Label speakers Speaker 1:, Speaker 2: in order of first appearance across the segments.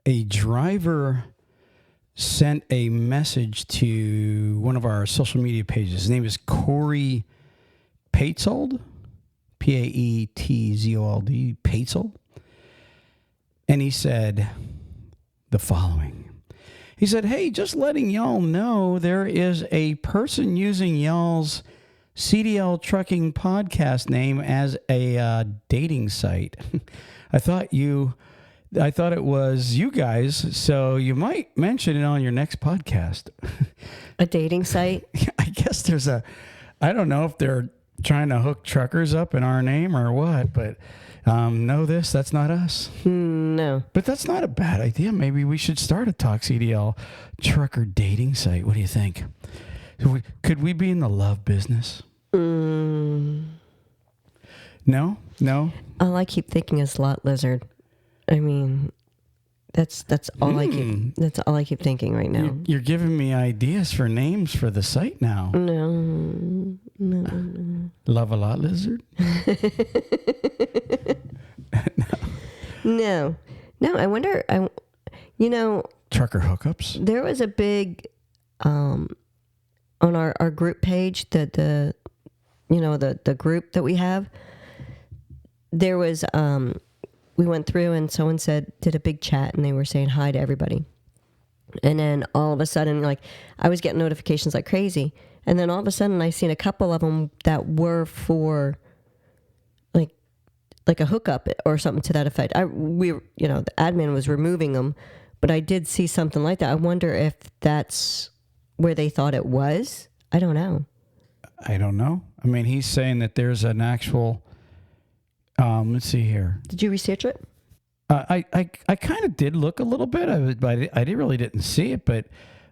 Speaker 1: a driver sent a message to one of our social media pages. His name is Corey Paetzold, Paetzold, Paetzold. And he said the following. He said, hey, just letting y'all know there is a person using y'all's CDL trucking podcast name as a dating site. I thought it was you guys, so you might mention it on your next podcast.
Speaker 2: A dating site?
Speaker 1: I guess I don't know if they're trying to hook truckers up in our name or what, but know this, that's not us.
Speaker 2: No.
Speaker 1: But that's not a bad idea. Maybe we should start a TalkCDL trucker dating site. What do you think? Could we be in the love business? No?
Speaker 2: All I keep thinking is lot lizard. I mean, that's all I keep thinking right now.
Speaker 1: You're giving me ideas for names for the site now.
Speaker 2: No.
Speaker 1: Love a lot lizard?
Speaker 2: No. I wonder.
Speaker 1: Trucker hookups.
Speaker 2: There was a big on our group page that the group that we have. There was we went through and someone did a big chat and they were saying hi to everybody. And then all of a sudden, like, I was getting notifications like crazy. And then all of a sudden I seen a couple of them that were for like a hookup or something to that effect. The admin was removing them, but I did see something like that. I wonder if that's where they thought it was. I don't know.
Speaker 1: I mean, he's saying that there's an actual, let's see here.
Speaker 2: Did you research it?
Speaker 1: I kind of did look a little bit, but I really didn't see it. But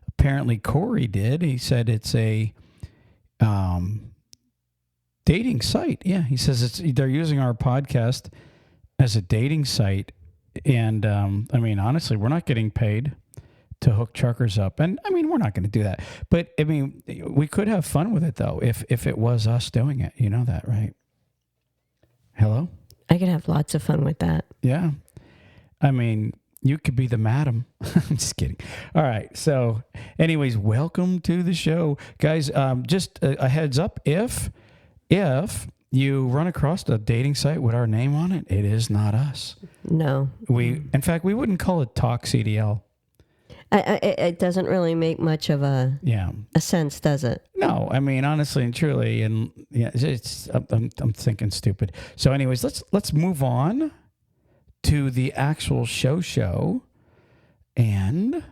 Speaker 1: apparently Corey did. He said it's a dating site. Yeah, he says they're using our podcast as a dating site. And I mean, honestly, we're not getting paid to hook truckers up. And I mean, we're not going to do that. But I mean, we could have fun with it, though, if it was us doing it. You know that, right? Hello?
Speaker 2: I could have lots of fun with that.
Speaker 1: Yeah. I mean, you could be the madam. I'm just kidding. All right. So anyways, welcome to the show. Guys, just a heads up. If you run across a dating site with our name on it, it is not us.
Speaker 2: No.
Speaker 1: In fact, we wouldn't call it TalkCDL.
Speaker 2: It doesn't really make much of a sense, does it?
Speaker 1: No, I mean, honestly and truly, and yeah, I'm thinking stupid. So, anyways, let's move on to the actual show. And what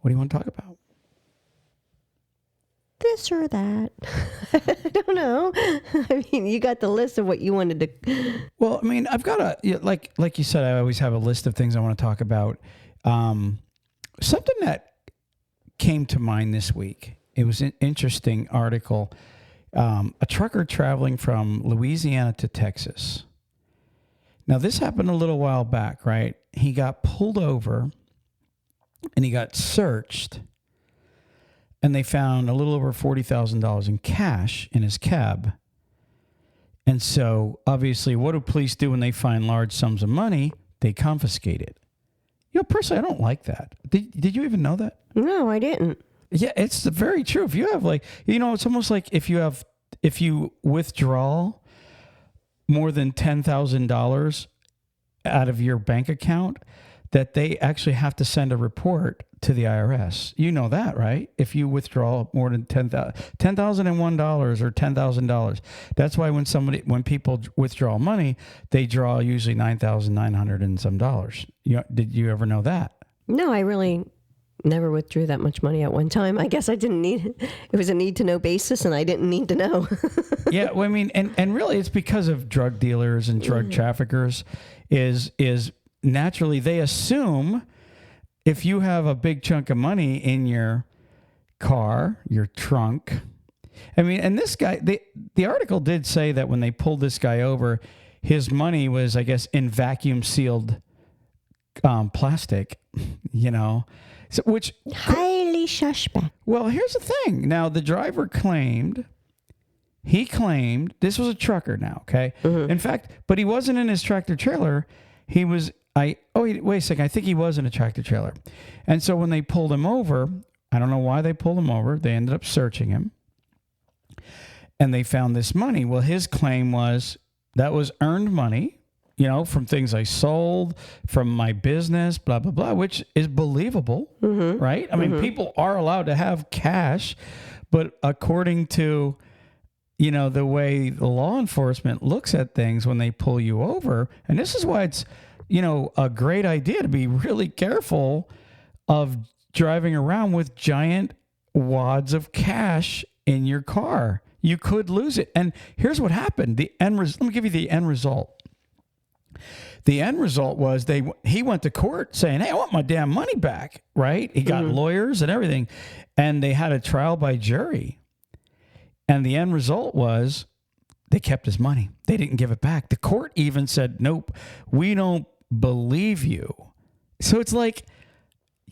Speaker 1: do you want to talk about?
Speaker 2: This or that. I don't know. I mean, you got the list of what you wanted to.
Speaker 1: Well, I mean, I've got like you said, I always have a list of things I want to talk about. Something that came to mind this week. It was an interesting article. A trucker traveling from Louisiana to Texas. Now, this happened a little while back, right? He got pulled over and he got searched, and they found a little over $40,000 in cash in his cab. And so, obviously, what do police do when they find large sums of money? They confiscate it. You know, personally, I don't like that. Did you even know that?
Speaker 2: No, I didn't.
Speaker 1: Yeah, it's very true. If you have it's almost like if you withdraw more than $10,000 out of your bank account, that they actually have to send a report to the IRS. You know that, right? If you withdraw more than $10,001 or $10,000, that's why when people withdraw money, they draw usually $9,900 and some dollars. Did you ever know that?
Speaker 2: No, I really never withdrew that much money at one time. I guess I didn't need it. It was a need to know basis, and I didn't need to know.
Speaker 1: Yeah, well, I mean, and really, it's because of drug dealers and drug traffickers. Is naturally they assume if you have a big chunk of money in your car, your trunk. I mean, and this guy, the article did say that when they pulled this guy over, his money was, I guess, in vacuum sealed plastic, so, which
Speaker 2: highly suspect.
Speaker 1: Well, here's the thing. Now, the driver claimed this was a trucker now, okay? Mm-hmm. In fact, but he wasn't in his tractor trailer. He was, wait a second, I think he was in a tractor trailer. And so when they pulled him over, I don't know why they pulled him over. They ended up searching him. And they found this money. Well, his claim was that was earned money, from things I sold, from my business, blah, blah, blah, which is believable, right? I mean, people are allowed to have cash, but according to, the way the law enforcement looks at things when they pull you over, and this is why it's, a great idea to be really careful of driving around with giant wads of cash in your car. You could lose it. And here's what happened. Let me give you the end result. The end result was he went to court saying, hey, I want my damn money back, right? He got lawyers and everything. And they had a trial by jury. And the end result was they kept his money. They didn't give it back. The court even said, nope, we don't believe you. So it's like,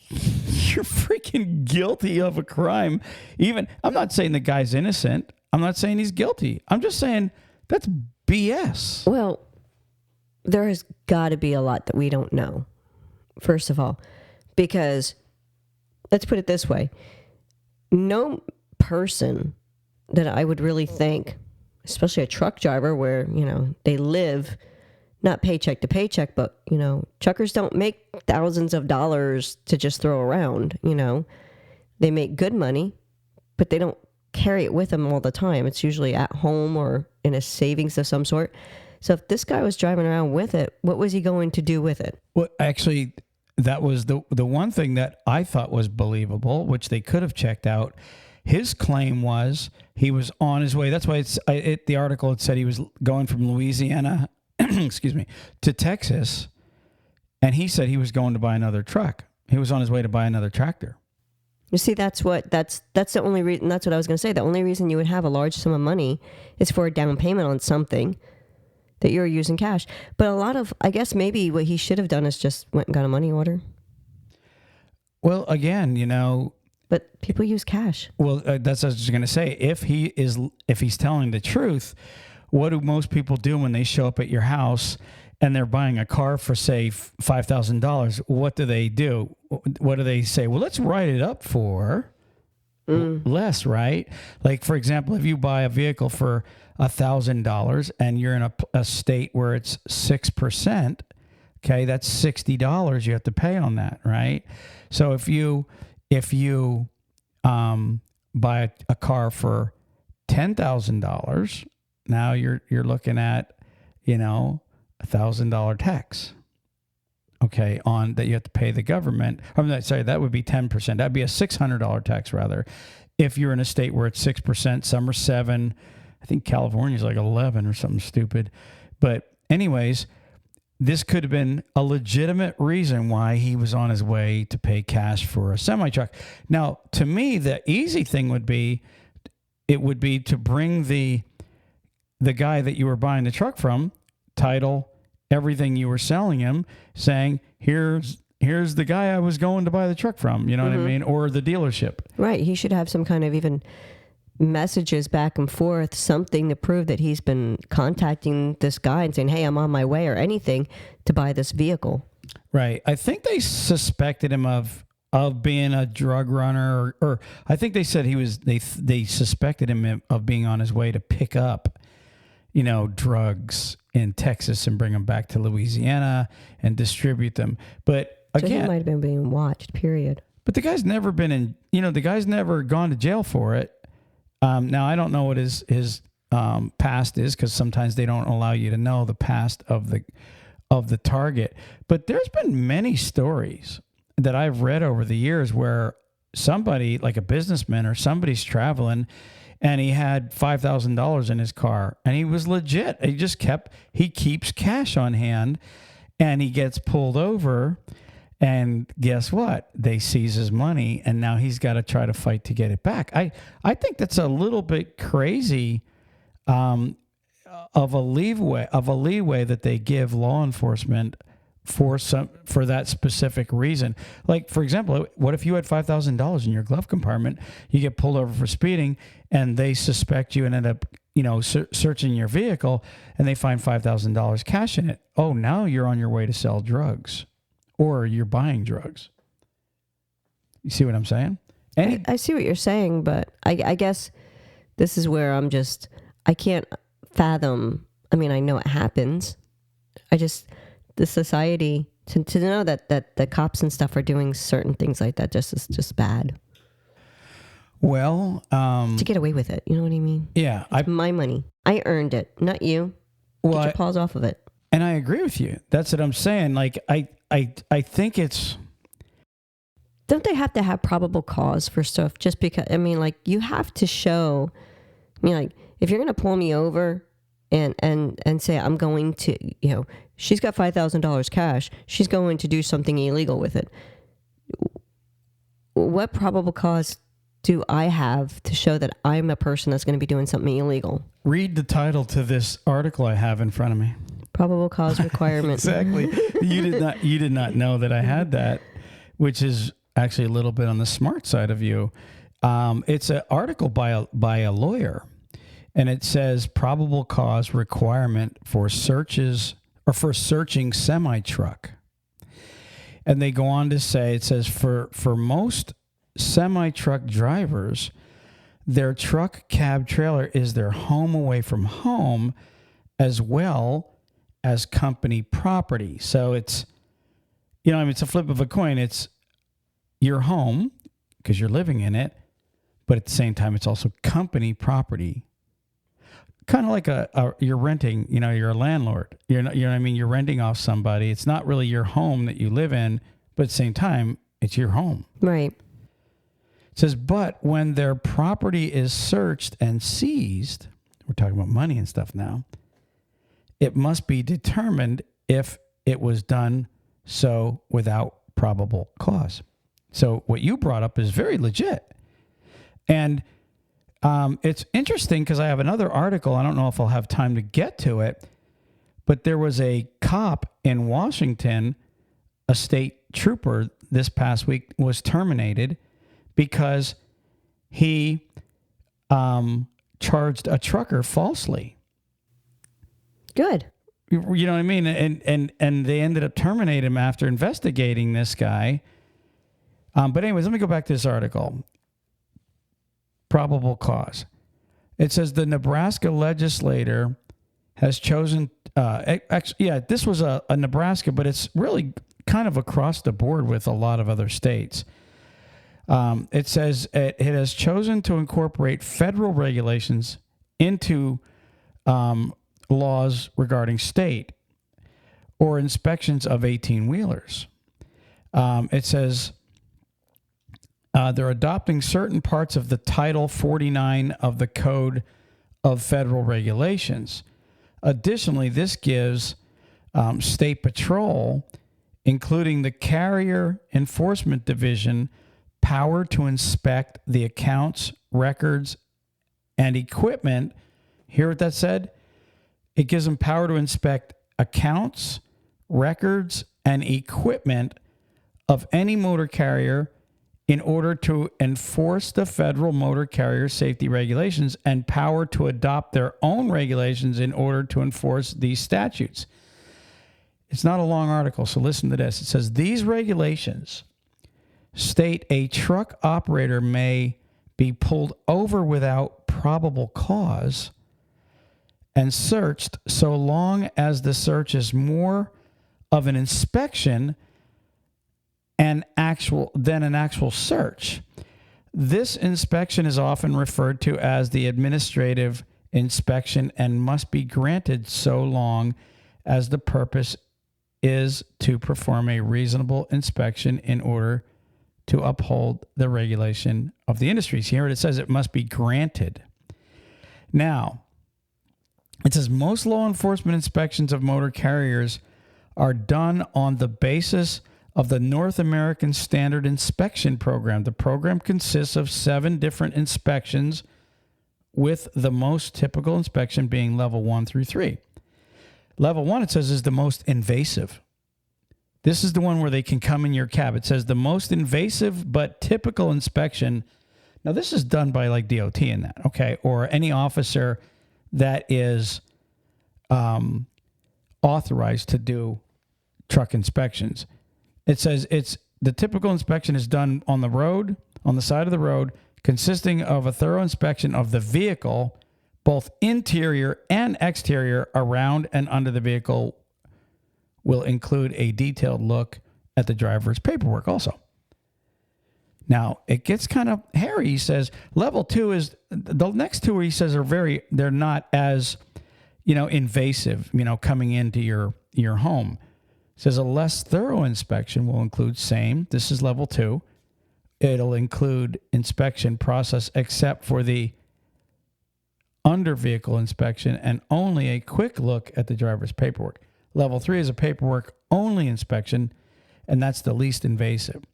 Speaker 1: you're freaking guilty of a crime. I'm not saying the guy's innocent. I'm not saying he's guilty. I'm just saying that's BS.
Speaker 2: Well, there has got to be a lot that we don't know, first of all, because let's put it this way. No person that I would really think, especially a truck driver where, they live not paycheck to paycheck, but, truckers don't make thousands of dollars to just throw around, They make good money, but they don't carry it with them all the time. It's usually at home or in a savings of some sort. So if this guy was driving around with it, what was he going to do with it?
Speaker 1: Well, actually, that was the one thing that I thought was believable, which they could have checked out. His claim was he was on his way. That's why the article had said he was going from Louisiana, excuse me, to Texas, and he said he was going to buy another truck. He was on his way to buy another tractor.
Speaker 2: You see, that's the only reason. That's what I was going to say. The only reason you would have a large sum of money is for a down payment on something that you're using cash. But I guess maybe what he should have done is just went and got a money order.
Speaker 1: Well, again,
Speaker 2: But people use cash.
Speaker 1: Well, that's what I was just going to say. If he's telling the truth, what do most people do when they show up at your house and they're buying a car for, say, $5,000? What do? What do they say? Well, let's write it up for less, right? Like, for example, if you buy a vehicle for $1,000 and you're in a state where it's 6%, okay, that's $60 you have to pay on that, right? So if you buy a car for $10,000, now you're looking at $1,000 tax. Okay, on that you have to pay the government. That would be 10%. That'd be a $600 tax rather. If you're in a state where it's 6%, some are 7. I think California's like 11 or something stupid. But anyways, this could have been a legitimate reason why he was on his way to pay cash for a semi-truck. Now, to me, the easy thing would be to bring the guy that you were buying the truck from, title, everything you were selling him, saying, here's the guy I was going to buy the truck from, you know what I mean? Or the dealership.
Speaker 2: Right. He should have some kind of even messages back and forth, something to prove that he's been contacting this guy and saying, hey, I'm on my way, or anything to buy this vehicle.
Speaker 1: Right. I think they suspected him of being a drug runner, or I think they said they suspected him of being on his way to pick up, drugs in Texas and bring them back to Louisiana and distribute them. But again,
Speaker 2: so he might have been being watched, period.
Speaker 1: But the guy's never been the guy's never gone to jail for it. Now, I don't know what his past is, because sometimes they don't allow you to know the past of the target. But there's been many stories that I've read over the years where somebody, like a businessman or somebody's traveling, and he had $5,000 in his car, and he was legit. He keeps cash on hand, and he gets pulled over, and guess what? They seize his money, and now he's got to try to fight to get it back. I think that's a little bit crazy of a leeway that they give law enforcement for that specific reason. Like, for example, what if you had $5,000 in your glove compartment, you get pulled over for speeding, and they suspect you and end up, searching your vehicle, and they find $5,000 cash in it. Oh, now you're on your way to sell drugs. or you're buying drugs. You see what I'm saying?
Speaker 2: I see what you're saying, but I guess this is where I can't fathom. I mean, I know it happens. The society, to know that the cops and stuff are doing certain things like that is just bad.
Speaker 1: Well,
Speaker 2: to get away with it, you know what I mean?
Speaker 1: Yeah.
Speaker 2: It's my money. I earned it, not you. Get your paws off of it.
Speaker 1: And I agree with you. That's what I'm saying. Like, I think it's...
Speaker 2: Don't they have to have probable cause for stuff? Just because, I mean, like, you have to show, I mean, like, if you're going to pull me over and say, I'm going to, she's got $5,000 cash, she's going to do something illegal with it. What probable cause do I have to show that I'm a person that's going to be doing something illegal?
Speaker 1: Read the title to this article I have in front of me.
Speaker 2: Probable cause requirement.
Speaker 1: Exactly. You did not know that I had that, which is actually a little bit on the smart side of you. It's an article by a lawyer, and it says probable cause requirement for searches or for searching semi-truck. And they go on to say, it says for most semi-truck drivers, their truck, cab, trailer is their home away from home as well as company property. So it's, it's a flip of a coin. It's your home because you're living in it, but at the same time, it's also company property. Kind of like you're renting, you're a landlord. You know what I mean? You're renting off somebody. It's not really your home that you live in, but at the same time, it's your home.
Speaker 2: Right.
Speaker 1: It says, but when their property is searched and seized, we're talking about money and stuff now, it must be determined if it was done so without probable cause. So what you brought up is very legit. And it's interesting because I have another article. I don't know if I'll have time to get to it, but there was a cop in Washington, a state trooper this past week was terminated because he charged a trucker falsely.
Speaker 2: Good.
Speaker 1: You know what I mean? And they ended up terminating him after investigating this guy. But anyways, let me go back to this article. Probable cause. It says the Nebraska legislator has chosen, this was a Nebraska, but it's really kind of across the board with a lot of other states. It says it has chosen to incorporate federal regulations into laws regarding state or inspections of 18-wheelers. It says they're adopting certain parts of the Title 49 of the Code of Federal Regulations. Additionally, this gives State Patrol, including the Carrier Enforcement Division, power to inspect the accounts, records, and equipment. Hear what that said? It gives them power to inspect accounts, records, and equipment of any motor carrier in order to enforce the federal motor carrier safety regulations, and power to adopt their own regulations in order to enforce these statutes. It's not a long article, so listen to this. It says, these regulations state a truck operator may be pulled over without probable cause and searched so long as the search is more of an inspection than an actual search. This inspection is often referred to as the administrative inspection and must be granted so long as the purpose is to perform a reasonable inspection in order to uphold the regulation of the industry. So here it says it must be granted. Now, it says most law enforcement inspections of motor carriers are done on the basis of the North American Standard Inspection Program. The program consists of 7 different inspections, with the most typical inspection being level 1 through 3. Level 1, it says, is the most invasive. This is the one where they can come in your cab. It says the most invasive but typical inspection. Now, this is done by like DOT in that, okay, or any officer that is authorized to do truck inspections. It says the typical inspection is done on the road, on the side of the road, consisting of a thorough inspection of the vehicle, both interior and exterior, around and under the vehicle. Will include a detailed look at the driver's paperwork also. Now, it gets kind of hairy. He says level 2 is the next two, he says, they're not as, invasive, coming into your home. It says a less thorough inspection will include this is level 2. It'll include inspection process except for the under vehicle inspection and only a quick look at the driver's paperwork. Level 3 is a paperwork only inspection, and that's the least invasive.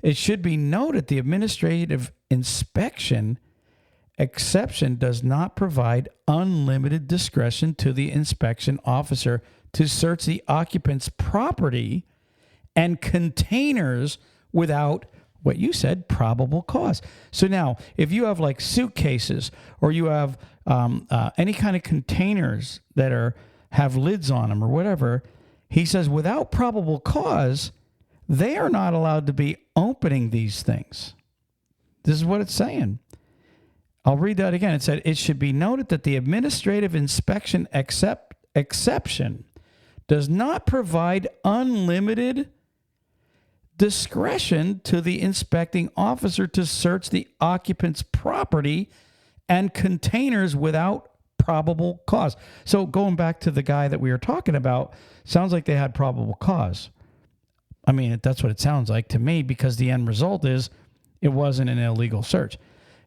Speaker 1: It should be noted the administrative inspection exception does not provide unlimited discretion to the inspection officer to search the occupant's property and containers without what you said, probable cause. So now, if you have like suitcases or you have any kind of containers that have lids on them or whatever, he says without probable cause, they are not allowed to be opening these things. This is what it's saying. I'll read that again. It said, it should be noted that the administrative inspection exception does not provide unlimited discretion to the inspecting officer to search the occupant's property and containers without probable cause. So going back to the guy that we were talking about, sounds like they had probable cause. I mean, that's what it sounds like to me, because the end result is it wasn't an illegal search.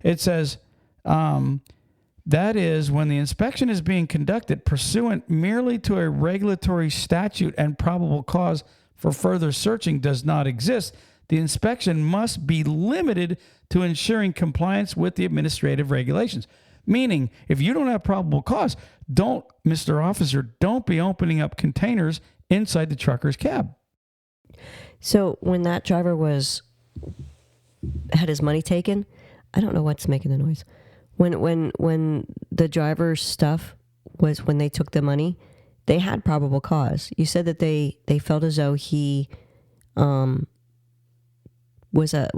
Speaker 1: It says, that is, when the inspection is being conducted pursuant merely to a regulatory statute and probable cause for further searching does not exist, the inspection must be limited to ensuring compliance with the administrative regulations. Meaning, if you don't have probable cause, Mr. Officer, don't be opening up containers inside the trucker's cab.
Speaker 2: So when that driver had his money taken, I don't know what's making the noise. When the driver's stuff was, when they took the money, they had probable cause. You said that they felt as though he was a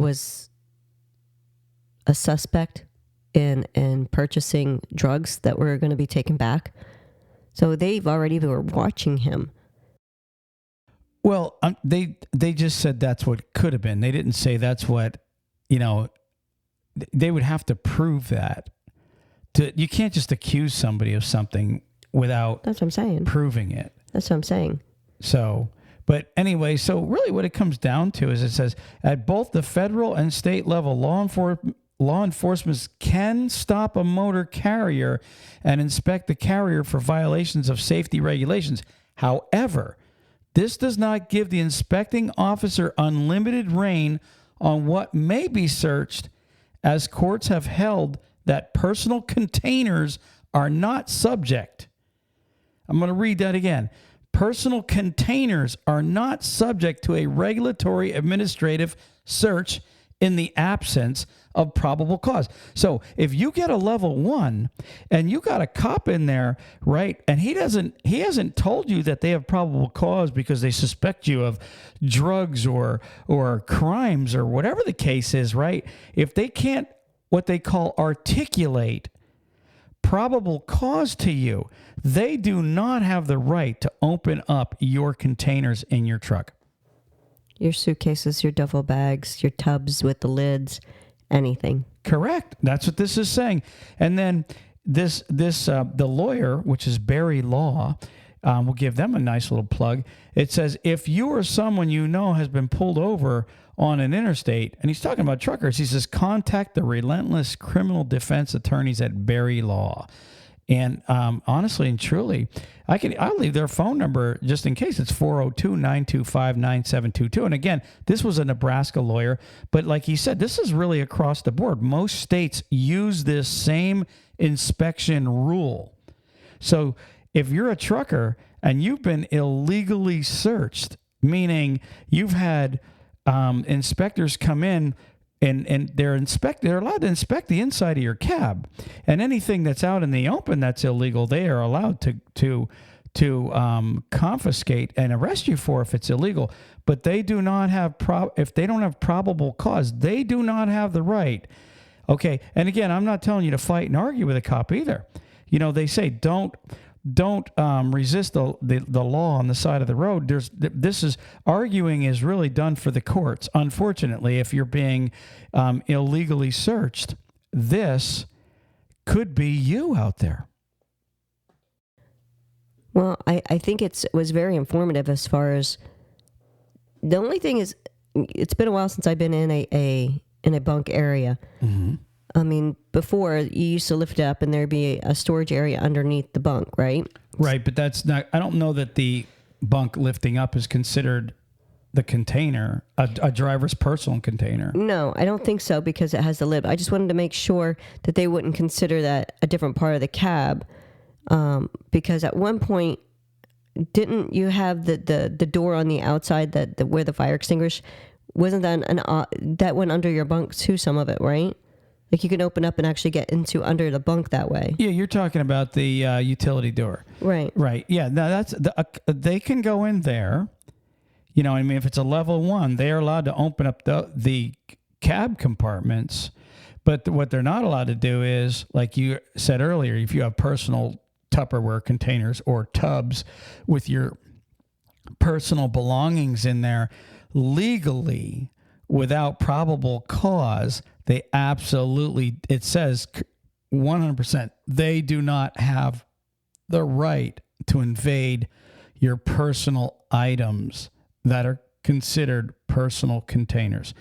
Speaker 2: suspect in purchasing drugs that were going to be taken back. So they were watching him.
Speaker 1: Well, they just said that's what could have been. They didn't say that's what, they would have to prove that. You can't just accuse somebody of something without
Speaker 2: That's what I'm saying.
Speaker 1: Proving it.
Speaker 2: That's what I'm saying.
Speaker 1: So, but anyway, so really what it comes down to is it says at both the federal and state level, law enforcement can stop a motor carrier and inspect the carrier for violations of safety regulations. However, this does not give the inspecting officer unlimited reign on what may be searched, as courts have held that personal containers are not subject. I'm going to read that again. Personal containers are not subject to a regulatory administrative search in the absence of probable cause. So if you get a level 1 and you got a cop in there, right, and he hasn't told you that they have probable cause because they suspect you of drugs or crimes or whatever the case is, right? If they can't, what they call, articulate probable cause to you, they do not have the right to open up your containers in your truck.
Speaker 2: Your suitcases, your duffel bags, your tubs with the lids, anything.
Speaker 1: Correct. That's what this is saying. And then the lawyer, which is Barry Law, we'll give them a nice little plug. It says, if you or someone you know has been pulled over on an interstate, and he's talking about truckers, he says, contact the relentless criminal defense attorneys at Barry Law. And honestly and truly, I'll leave their phone number just in case. It's 402-925-9722. And again, this was a Nebraska lawyer, but like he said, this is really across the board. Most states use this same inspection rule. So if you're a trucker and you've been illegally searched, meaning you've had inspectors come in and they're allowed to inspect the inside of your cab, and anything that's out in the open that's illegal, they are allowed to confiscate and arrest you for if it's illegal. but they do not have if they don't have probable cause, they do not have the right. Okay, and again, I'm not telling you to fight and argue with a cop either. They say don't resist the law on the side of the road. Arguing is really done for the courts. Unfortunately, if you're being illegally searched, this could be you out there.
Speaker 2: Well, I think it was very informative as far as the only thing is it's been a while since I've been in a bunk area.
Speaker 1: Mm-hmm.
Speaker 2: I mean, before you used to lift it up and there'd be a storage area underneath the bunk, right?
Speaker 1: Right, but that's not. I don't know that the bunk lifting up is considered the container, a driver's personal container.
Speaker 2: No, I don't think so because it has the lid. I just wanted to make sure that they wouldn't consider that a different part of the cab. Because at one point, didn't you have the door on the outside that where the fire extinguisher wasn't that that went under your bunk too? Some of it, right? Like you can open up and actually get into under the bunk that way.
Speaker 1: Yeah, you're talking about the utility door,
Speaker 2: right?
Speaker 1: Right. Yeah. Now that's they can go in there. I mean, if it's a level 1, they are allowed to open up the cab compartments. But what they're not allowed to do is, like you said earlier, if you have personal Tupperware containers or tubs with your personal belongings in there, legally, without probable cause, they absolutely, it says 100%, they do not have the right to invade your personal items that are considered personal containers.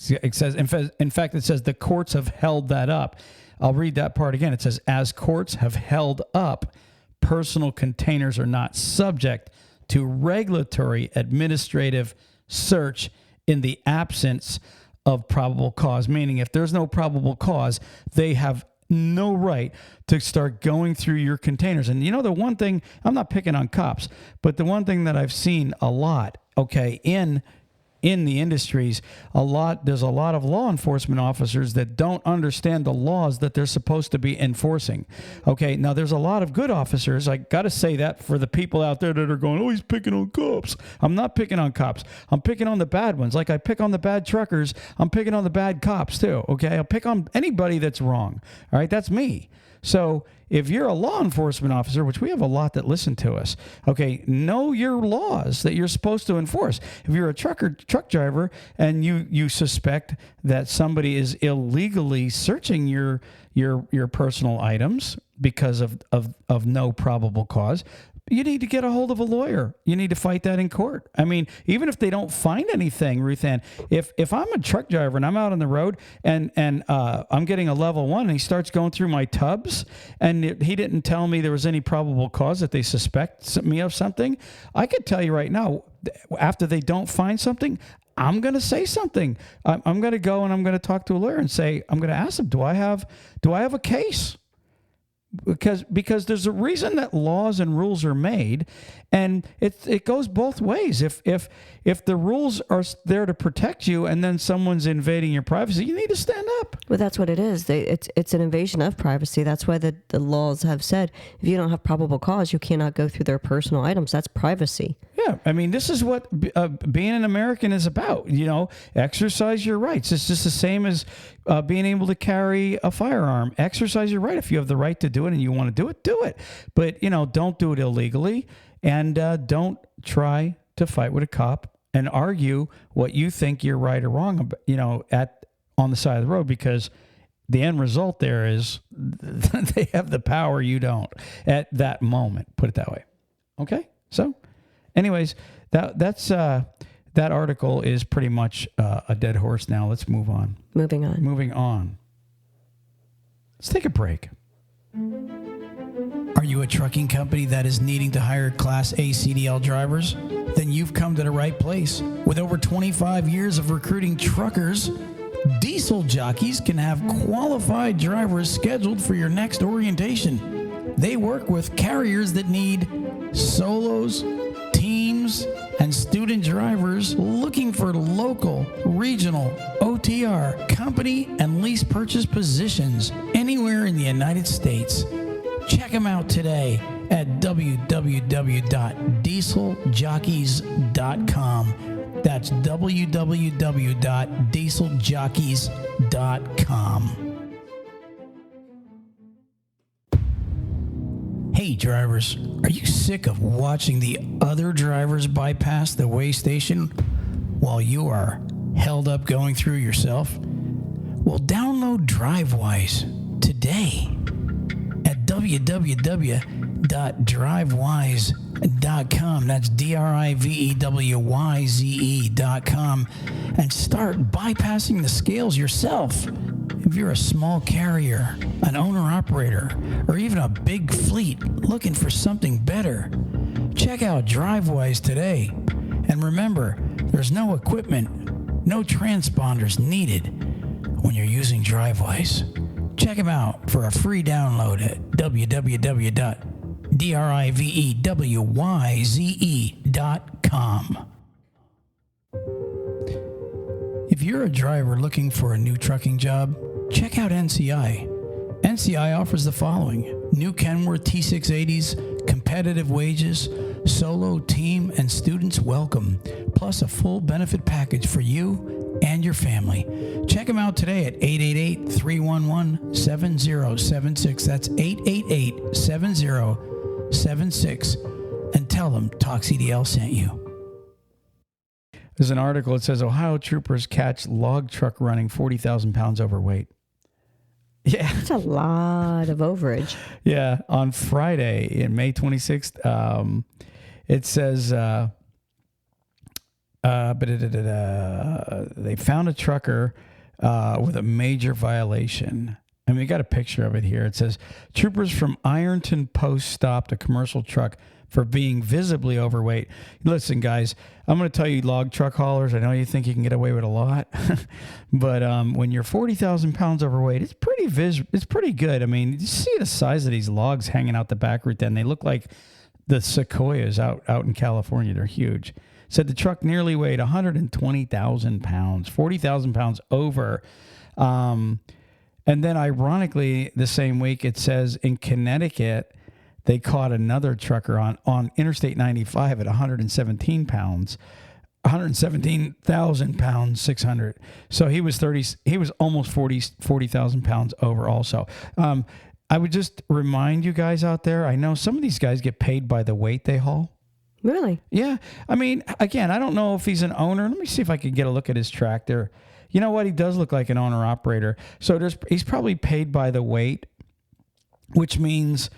Speaker 1: It says, in fact, it says the courts have held that up. I'll read that part again. It says, as courts have held up, personal containers are not subject to regulatory administrative search in the absence of probable cause. Meaning, if there's no probable cause, they have no right to start going through your containers. And the one thing, I'm not picking on cops, but the one thing that I've seen a lot, in the industries, there's a lot of law enforcement officers that don't understand the laws that they're supposed to be enforcing. Okay, now there's a lot of good officers. I got to say that for the people out there that are going, oh, he's picking on cops. I'm not picking on cops. I'm picking on the bad ones. Like I pick on the bad truckers, I'm picking on the bad cops too. Okay, I'll pick on anybody that's wrong. All right, that's me. So if you're a law enforcement officer, which we have a lot that listen to us, okay, know your laws that you're supposed to enforce. If you're a truck driver and you suspect that somebody is illegally searching your personal items because of no probable cause, you need to get a hold of a lawyer. You need to fight that in court. I mean, even if they don't find anything, Ruth Ann, if I'm a truck driver and I'm out on the road and I'm getting a level 1 and he starts going through my tubs and he didn't tell me there was any probable cause that they suspect me of something, I could tell you right now, after they don't find something, I'm going to say something. I'm going to go and I'm going to talk to a lawyer and say, I'm going to ask them, do I have a case? Because there's a reason that laws and rules are made, and it goes both ways. If the rules are there to protect you, and then someone's invading your privacy, you need to stand up.
Speaker 2: Well, that's what it is. It's an invasion of privacy. That's why the laws have said if you don't have probable cause, you cannot go through their personal items. That's privacy.
Speaker 1: Yeah, I mean, this is what being an American is about. Exercise your rights. It's just the same as being able to carry a firearm. Exercise your right. If you have the right to do it and you want to do it, do it. But, don't do it illegally, and don't try to fight with a cop and argue what you think you're right or wrong, on the side of the road, because the end result there is they have the power, you don't, at that moment. Put it that way. Okay? So, anyways, that's that article is pretty much a dead horse now. Let's move on. Moving on. Let's take a break. Are you a trucking company that is needing to hire Class A CDL drivers? Then you've come to the right place. With over 25 years of recruiting truckers, Diesel Jockeys can have qualified drivers scheduled for your next orientation. They work with carriers that need solos, teams, and student drivers looking for local, regional, OTR, company, and lease purchase positions anywhere in the United States. Check them out today at www.dieseljockeys.com That's www.dieseljockeys.com. Hey drivers, are you sick of watching the other drivers bypass the weigh station while you are held up going through yourself? Well, download Drivewyze today at www.drivewyze.com. That's DRIVEWYZE.com, and start bypassing the scales yourself. If you're a small carrier, an owner-operator, or even a big fleet looking for something better, check out Drivewyze today. And remember, there's no equipment, no transponders needed when you're using Drivewyze. Check them out for a free download at www.drivewyze.com. If you're a driver looking for a new trucking job, check out NCI. NCI offers the following: new Kenworth T680s, competitive wages, solo, team, and students welcome, plus a full benefit package for you and your family. Check them out today at 888-311-7076. That's 888-7076. And tell them TalkCDL sent you. There's an article that says Ohio troopers catch log truck running 40,000 pounds overweight. Yeah.
Speaker 2: That's a lot of overage.
Speaker 1: Yeah. On Friday, in May 26th, it says they found a trucker with a major violation. I mean, we got a picture of it here. It says troopers from Ironton Post stopped a commercial truck for being visibly overweight. Listen, guys, I'm going to tell you, log truck haulers, I know you think you can get away with a lot, but when you're 40,000 pounds overweight, it's pretty good. I mean, you see the size of these logs hanging out the back root then. They look like the sequoias out in California. They're huge. Said the truck nearly weighed 120,000 pounds, 40,000 pounds over. And then ironically, the same week, it says in Connecticut, they caught another trucker on Interstate 95 at 117 pounds, 117,000 pounds, 600. So he was almost 40,000 pounds over also. I would just remind you guys out there, I know some of these guys get paid by the weight they haul.
Speaker 2: Really?
Speaker 1: Yeah. I mean, again, I don't know if he's an owner. Let me see if I can get a look at his tractor. You know what? He does look like an owner-operator. So he's probably paid by the weight, which means,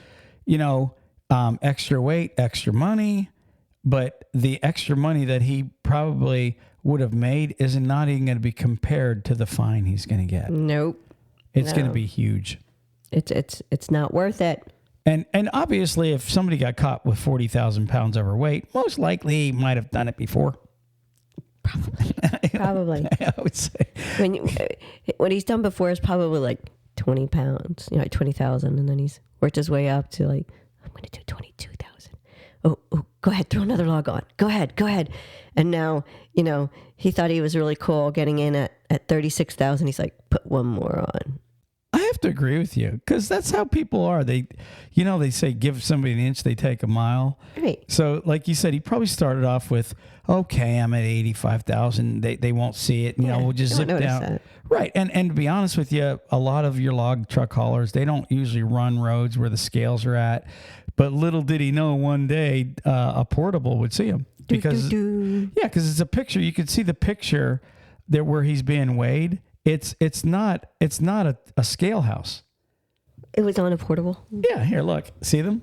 Speaker 1: extra weight, extra money. But the extra money that he probably would have made is not even going to be compared to the fine he's going to get.
Speaker 2: Nope.
Speaker 1: It's going to be huge.
Speaker 2: It's not worth it.
Speaker 1: And obviously, if somebody got caught with 40,000 pounds overweight, most likely he might have done it before.
Speaker 2: Probably.
Speaker 1: I would say.
Speaker 2: What he's done before is probably like 20 pounds, like 20,000. And then he's worked his way up to like, I'm going to do 22,000. Oh, go ahead. Throw another log on. Go ahead. And now, he thought he was really cool getting in at 36,000. He's like, put one more on.
Speaker 1: I have to agree with you because that's how people are. They say give somebody an inch, they take a mile.
Speaker 2: Right.
Speaker 1: So like you said, he probably started off with, okay, I'm at 85,000. They won't see it. We'll just zip down.
Speaker 2: That.
Speaker 1: Right. And to be honest with you, a lot of your log truck haulers, they don't usually run roads where the scales are at. But little did he know one day a portable would see him because it's a picture. You could see the picture there where he's being weighed. It's not a scale house.
Speaker 2: It was on a portable.
Speaker 1: Yeah, here, look. See them?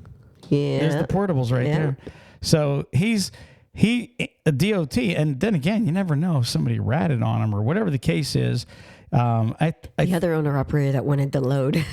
Speaker 2: Yeah.
Speaker 1: There's the portables right there. So he a DOT, and then again, you never know if somebody ratted on him or whatever the case is. The
Speaker 2: other owner operator that wanted the load.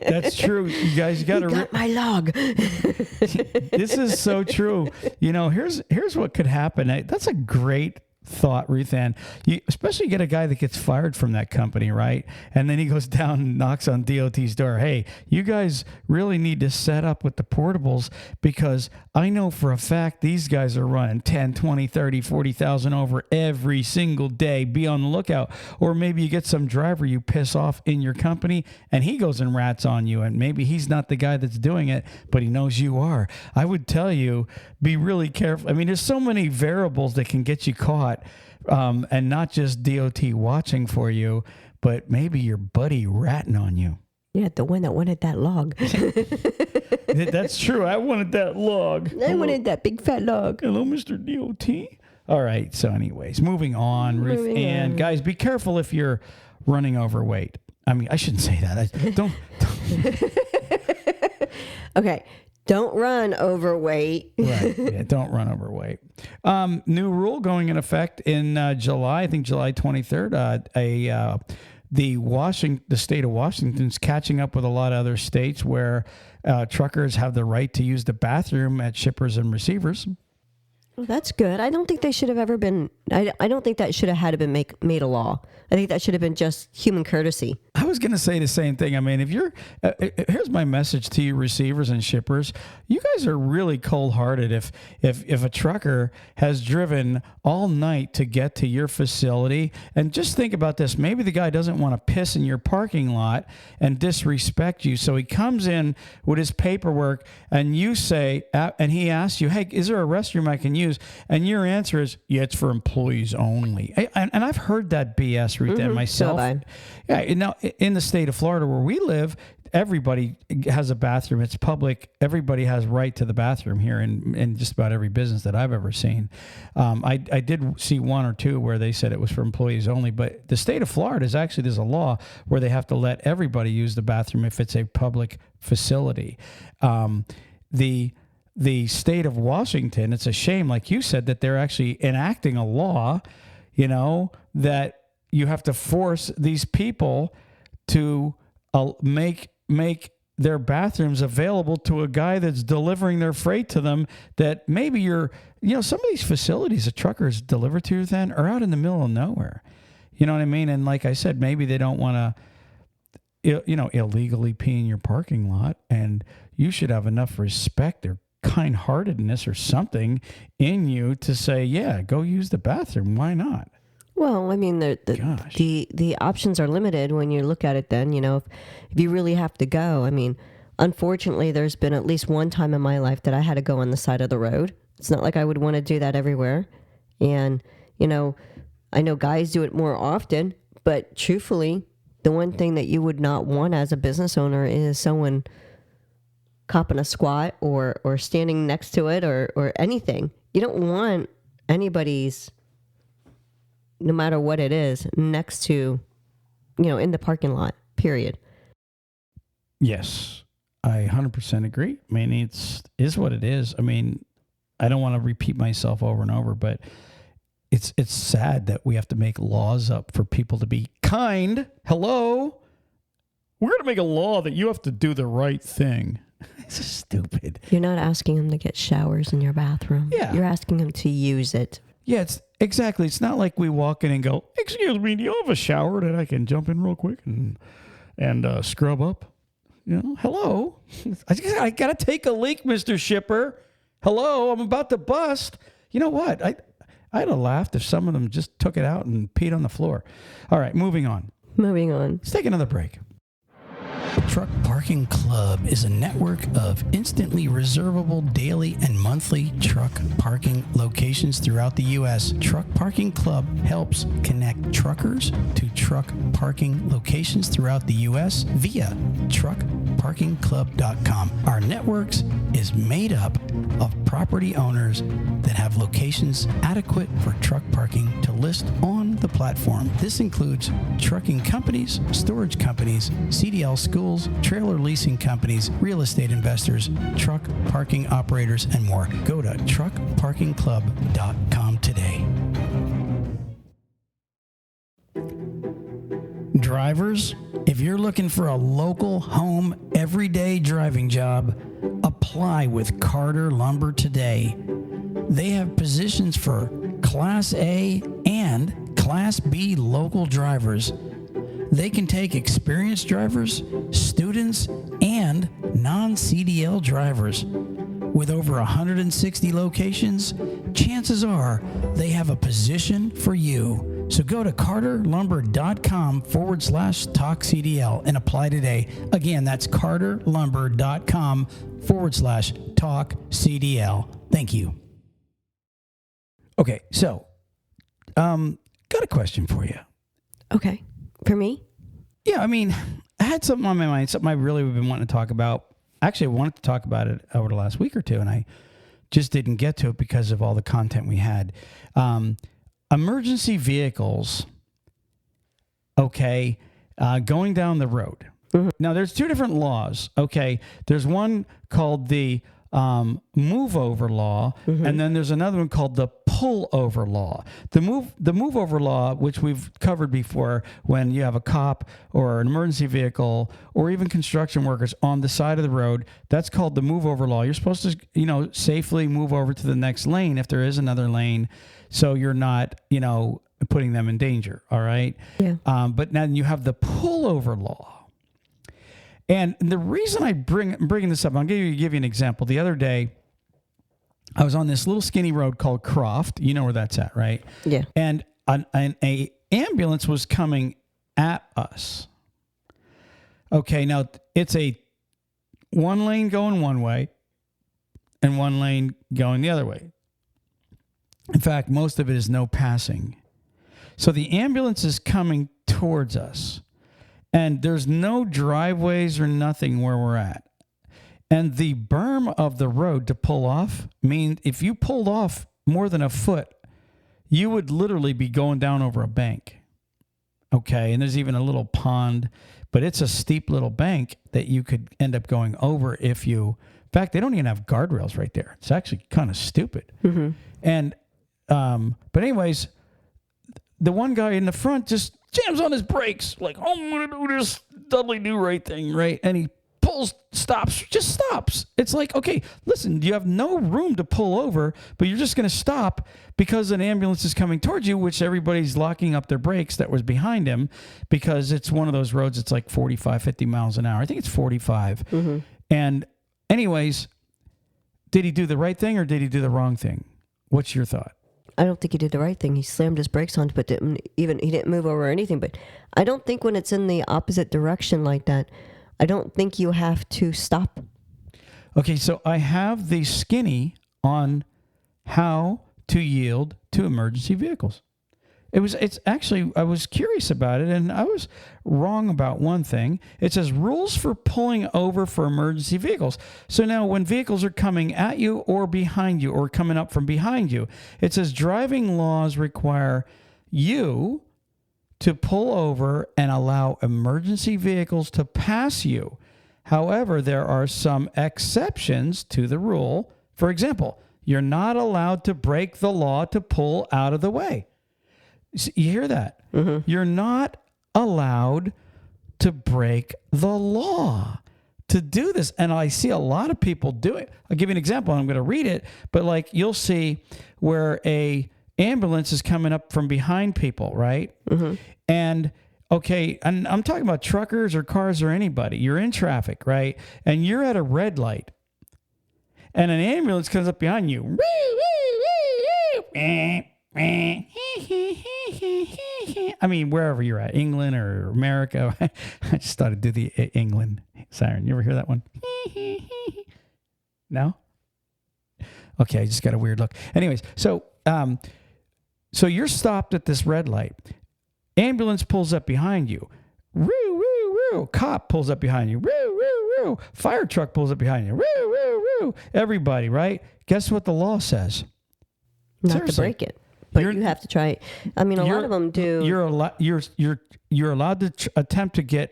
Speaker 1: That's true. You guys, you got to
Speaker 2: got my log.
Speaker 1: This is so true. Here's what could happen. That's a great thought, Ruthann. You especially get a guy that gets fired from that company, right? And then he goes down and knocks on DOT's door. Hey, you guys really need to set up with the portables because I know for a fact these guys are running 10, 20, 30, 40,000 over every single day. Be on the lookout. Or maybe you get some driver you piss off in your company and he goes and rats on you, and maybe he's not the guy that's doing it, but he knows you are. I would tell you, be really careful. I mean, there's so many variables that can get you caught. And not just DOT watching for you, but maybe your buddy ratting on you.
Speaker 2: Yeah, the one that wanted that log.
Speaker 1: That's true. I wanted that log.
Speaker 2: I wanted that big fat log.
Speaker 1: Hello, Mr. DOT. All right. So anyways, moving on, Ruth. And guys, be careful if you're running overweight. I mean, I shouldn't say that. Don't.
Speaker 2: Okay. Don't run overweight.
Speaker 1: Right. Yeah, don't run overweight. New rule going in effect in July, I think July 23rd. The state of Washington's catching up with a lot of other states where truckers have the right to use the bathroom at shippers and receivers.
Speaker 2: Well, that's good. I don't think they should have ever been. I don't think that should have had to been made a law. I think that should have been just human courtesy.
Speaker 1: I was going to say the same thing. I mean, if you're, here's my message to you receivers and shippers. You guys are really cold-hearted if a trucker has driven all night to get to your facility. And just think about this. Maybe the guy doesn't want to piss in your parking lot and disrespect you. So he comes in with his paperwork and you say, and he asks you, hey, is there a restroom I can use? And your answer is, yeah, it's for employees only. And I've heard that BS, Ruth, and myself.
Speaker 2: So
Speaker 1: yeah. Now, in the state of Florida where we live, everybody has a bathroom. It's public. Everybody has right to the bathroom here in just about every business that I've ever seen. I did see one or two where they said it was for employees only, but the state of Florida is actually, there's a law where they have to let everybody use the bathroom if it's a public facility. The state of Washington, it's a shame, like you said, that they're actually enacting a law, that you have to force these people to make their bathrooms available to a guy that's delivering their freight to them. That maybe some of these facilities the truckers deliver to then are out in the middle of nowhere. You know what I mean? And like I said, maybe they don't want to, illegally pee in your parking lot, and you should have enough respect or kind-heartedness or something in you to say, yeah, go use the bathroom. Why not?
Speaker 2: Well, I mean, the options are limited when you look at it then, if you really have to go. I mean, unfortunately, there's been at least one time in my life that I had to go on the side of the road. It's not like I would want to do that everywhere. And, I know guys do it more often, but truthfully, the one thing that you would not want as a business owner is someone copping a squat or standing next to it or anything. You don't want anybody's, no matter what it is, next to, in the parking lot, period.
Speaker 1: Yes, I 100% agree. I mean, is what it is. I mean, I don't want to repeat myself over and over, but it's sad that we have to make laws up for people to be kind. Hello? We're going to make a law that you have to do the right thing. It's stupid.
Speaker 2: You're not asking them to get showers in your bathroom.
Speaker 1: Yeah.
Speaker 2: You're asking them to use it.
Speaker 1: Yeah, exactly. It's not like we walk in and go, excuse me, do you have a shower that I can jump in real quick and scrub up? Hello? I got to take a leak, Mr. Shipper. Hello, I'm about to bust. You know what? I'd have laughed if some of them just took it out and peed on the floor. All right, moving on. Let's take another break. Truck Parking Club is a network of instantly reservable daily and monthly truck parking locations throughout the U.S. Truck Parking Club helps connect truckers to truck parking locations throughout the U.S. via truckparkingclub.com. Our networks is made up of property owners that have locations adequate for truck parking to list on the platform. This includes trucking companies, storage companies, CDL schools, trailer leasing companies, real estate investors, truck parking operators, and more. Go to truckparkingclub.com today. Drivers, if you're looking for a local, home, everyday driving job, apply with Carter Lumber today. They have positions for Class A and Class B local drivers. They can take experienced drivers, students, and non-CDL drivers. With over 160 locations, chances are they have a position for you. So go to carterlumber.com/TalkCDL and apply today. Again, that's carterlumber.com/TalkCDL. Thank you. Okay, so got a question for you.
Speaker 2: Okay. For me?
Speaker 1: Yeah, I mean, I had something on my mind, something I really have been wanting to talk about. Actually, I wanted to talk about it over the last week or two, and I just didn't get to it because of all the content we had. Emergency vehicles, okay, going down the road. Mm-hmm. Now, there's two different laws, okay? There's one called the move over law, mm-hmm. and then there's another one called the pull over law. The move over law, which we've covered before, when you have a cop or an emergency vehicle or even construction workers on the side of the road, that's called the move over law. You're supposed to, safely move over to the next lane if there is another lane, so you're not, putting them in danger. All right.
Speaker 2: Yeah.
Speaker 1: But now you have the pull over law. And the reason I'm bringing this up, I'll give you an example. The other day, I was on this little skinny road called Croft. You know where that's at, right?
Speaker 2: Yeah.
Speaker 1: And an ambulance was coming at us. Okay, now it's a one lane going one way and one lane going the other way. In fact, most of it is no passing. So the ambulance is coming towards us. And there's no driveways or nothing where we're at. And the berm of the road to pull off means if you pulled off more than a foot, you would literally be going down over a bank. Okay, and there's even a little pond, but it's a steep little bank that you could end up going over if you... In fact, they don't even have guardrails right there. It's actually kind of stupid.
Speaker 2: Mm-hmm.
Speaker 1: And, but anyways, the one guy in the front just jams on his brakes, like, oh, I'm going to do this Dudley Do-Right thing, right? And he stops. It's like, okay, listen, you have no room to pull over, but you're just going to stop because an ambulance is coming towards you, which everybody's locking up their brakes that was behind him because it's one of those roads, it's like 45, 50 miles an hour. I think it's 45.
Speaker 2: Mm-hmm.
Speaker 1: And anyways, did he do the right thing or did he do the wrong thing? What's your thought?
Speaker 2: I don't think he did the right thing. He slammed his brakes on, but he didn't move over or anything. But I don't think when it's in the opposite direction like that, I don't think you have to stop.
Speaker 1: Okay, so I have the skinny on how to yield to emergency vehicles. It's actually, I was curious about it, and I was wrong about one thing. It says rules for pulling over for emergency vehicles. So now when vehicles are coming at you or behind you or coming up from behind you, it says driving laws require you to pull over and allow emergency vehicles to pass you. However, there are some exceptions to the rule. For example, you're not allowed to break the law to pull out of the way. You hear that?
Speaker 2: Mm-hmm.
Speaker 1: You're not allowed to break the law to do this. And I see a lot of people do it. I'll give you an example. I'm going to read it. But like you'll see where a ambulance is coming up from behind people, right?
Speaker 2: Mm-hmm.
Speaker 1: And okay, and I'm talking about truckers or cars or anybody. You're in traffic, right? And you're at a red light. And an ambulance comes up behind you. I mean, wherever you're at, England or America. I just started to do the England siren. You ever hear that one? No? Okay, I just got a weird look. Anyways, so you're stopped at this red light. Ambulance pulls up behind you. Woo, woo, woo. Cop pulls up behind you. Woo, woo, woo. Fire truck pulls up behind you. Woo, woo, woo. Everybody, right? Guess what the law says?
Speaker 2: Not
Speaker 1: Seriously.
Speaker 2: to break it. But you have to try. I mean, a lot of them do.
Speaker 1: You're allowed to attempt to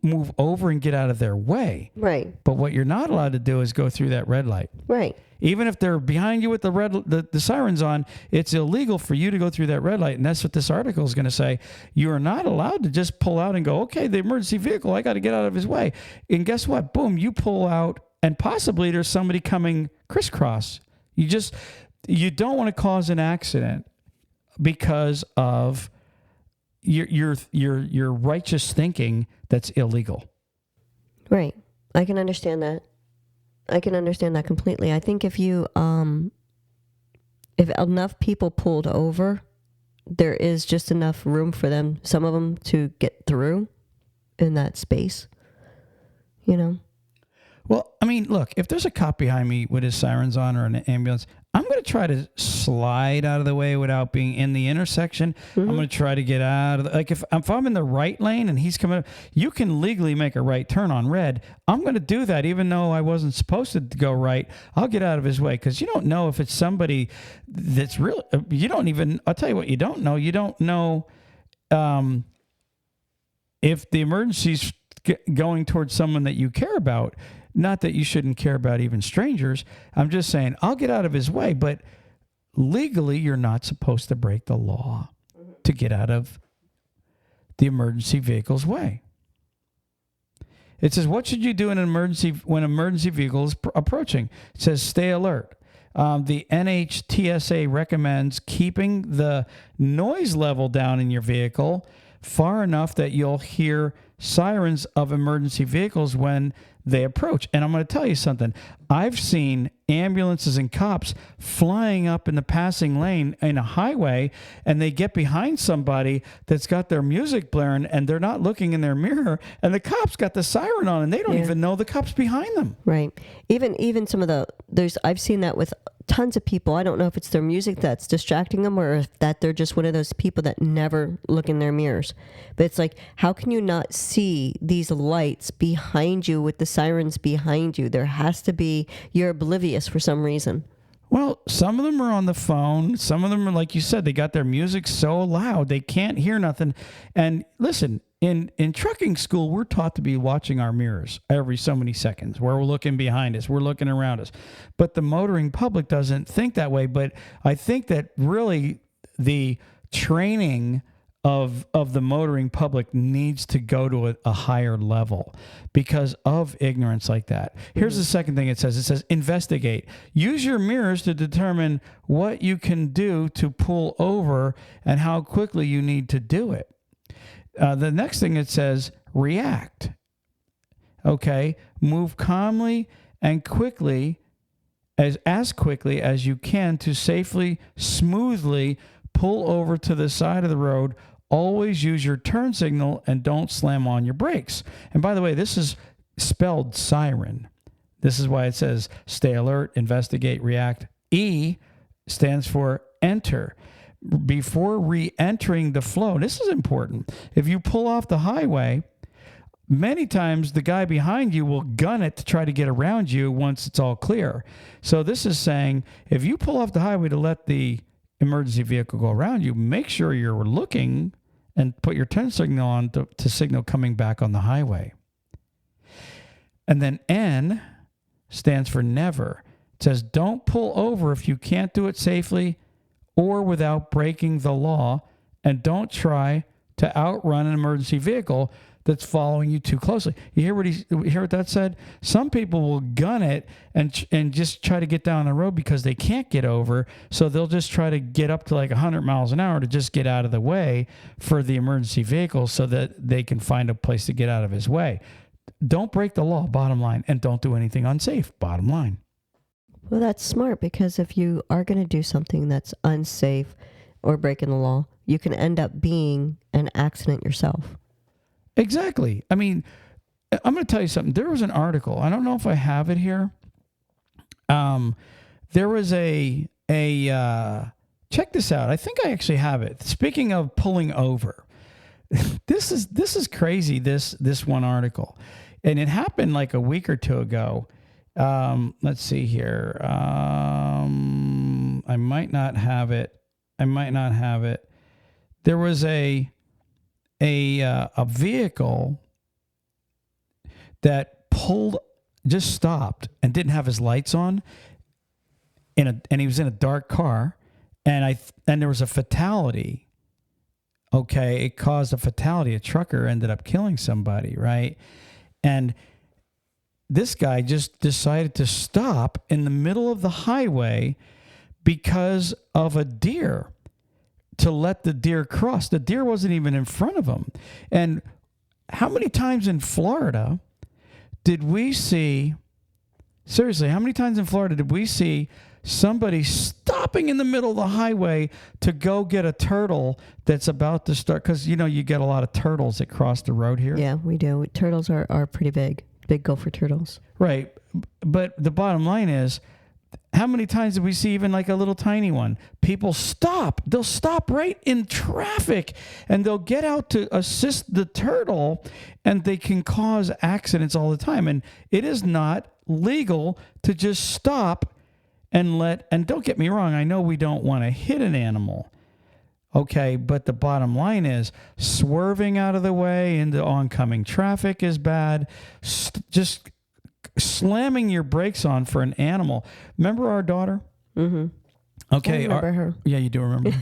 Speaker 1: move over and get out of their way.
Speaker 2: Right.
Speaker 1: But what you're not allowed to do is go through that red light.
Speaker 2: Right.
Speaker 1: Even if they're behind you with the sirens on, it's illegal for you to go through that red light. And that's what this article is going to say. You are not allowed to just pull out and go, okay, the emergency vehicle, I got to get out of his way. And guess what? Boom, you pull out and possibly there's somebody coming crisscross. You don't want to cause an accident. because of your righteous thinking that's illegal.
Speaker 2: Right. I can understand that. I can understand that completely. I think if enough people pulled over, there is just enough room for them, some of them, to get through in that space, you know?
Speaker 1: Well, I mean, look, if there's a cop behind me with his sirens on or an ambulance, I'm going to try to slide out of the way without being in the intersection. I'm going to try to get out of like if I'm in the right lane and he's coming up, you can legally make a right turn on red. I'm going to do that even though I wasn't supposed to go right. I'll get out of his way because you don't know if it's somebody that's real. You don't even, I'll tell you what you don't know. You don't know if the emergency's going towards someone that you care about. Not that you shouldn't care about even strangers. I'm just saying I'll get out of his way, but legally you're not supposed to break the law to get out of the emergency vehicle's way. It says, what should you do in an emergency when an emergency vehicle is approaching? It says, stay alert. The NHTSA recommends keeping the noise level down in your vehicle far enough that you'll hear sirens of emergency vehicles when they approach. And I'm going to tell you something. I've seen ambulances and cops flying up in the passing lane in a highway, and they get behind somebody that's got their music blaring, and they're not looking in their mirror, and the cop's got the siren on, and they don't even know the cop's behind them.
Speaker 2: Right. Even some of I've seen that with tons of people. I don't know if it's their music that's distracting them or if that they're just one of those people that never look in their mirrors. But it's like, how can you not see these lights behind you with the sirens behind you? There has to be, you're oblivious for some reason.
Speaker 1: Well, some of them are on the phone. Some of them are, like you said, they got their music so loud they can't hear nothing. And listen, in trucking school, we're taught to be watching our mirrors every so many seconds, where we're looking behind us, we're looking around us. But the motoring public doesn't think that way. But I think that really the training of the motoring public needs to go to a higher level because of ignorance like that. Here's the second thing it says. It says, investigate. Use your mirrors to determine what you can do to pull over and how quickly you need to do it. The next thing it says, react. Okay, move calmly and quickly, as quickly as you can to safely, smoothly pull over to the side of the road. Always use your turn signal and don't slam on your brakes. And by the way, this is spelled siren. This is why it says stay alert, investigate, react. E stands for enter. Before re-entering the flow, this is important. If you pull off the highway, many times the guy behind you will gun it to try to get around you once it's all clear. So this is saying if you pull off the highway to let the emergency vehicle go around you, make sure you're looking and put your turn signal on to signal coming back on the highway. And then N stands for never. It says don't pull over if you can't do it safely or without breaking the law, and don't try to outrun an emergency vehicle that's following you too closely. You hear what that said? Some people will gun it and just try to get down the road because they can't get over, so they'll just try to get up to like 100 miles an hour to just get out of the way for the emergency vehicle so that they can find a place to get out of his way. Don't break the law, bottom line, and don't do anything unsafe, bottom line.
Speaker 2: Well, that's smart, because if you are going to do something that's unsafe or breaking the law, you can end up being an accident yourself.
Speaker 1: Exactly. I mean, I'm going to tell you something. There was an article. I don't know if I have it here. There was a check this out. I think I actually have it. Speaking of pulling over, this is crazy. This one article, and it happened like a week or two ago. Let's see here. I might not have it. There was a vehicle that just stopped and didn't have his lights on, and he was in a dark car, and there was a fatality. Okay, it caused a fatality. A trucker ended up killing somebody, right? And this guy just decided to stop in the middle of the highway because of a deer to let the deer cross. The deer wasn't even in front of him. And how many times in Florida did we see, seriously, how many times in Florida did we see somebody stopping in the middle of the highway to go get a turtle that's about to start? Because, you know, you get a lot of turtles that cross the road here.
Speaker 2: Yeah, we do. Turtles are pretty big. Big gopher turtles.
Speaker 1: Right. But the bottom line is, how many times did we see even like a little tiny one? People stop. They'll stop right in traffic and they'll get out to assist the turtle, and they can cause accidents all the time. And it is not legal to just stop and don't get me wrong, I know we don't want to hit an animal. Okay, but the bottom line is swerving out of the way into oncoming traffic is bad. Just slamming your brakes on for an animal. Remember our daughter?
Speaker 2: Mm-hmm.
Speaker 1: Okay.
Speaker 2: I remember her.
Speaker 1: Yeah, you do remember.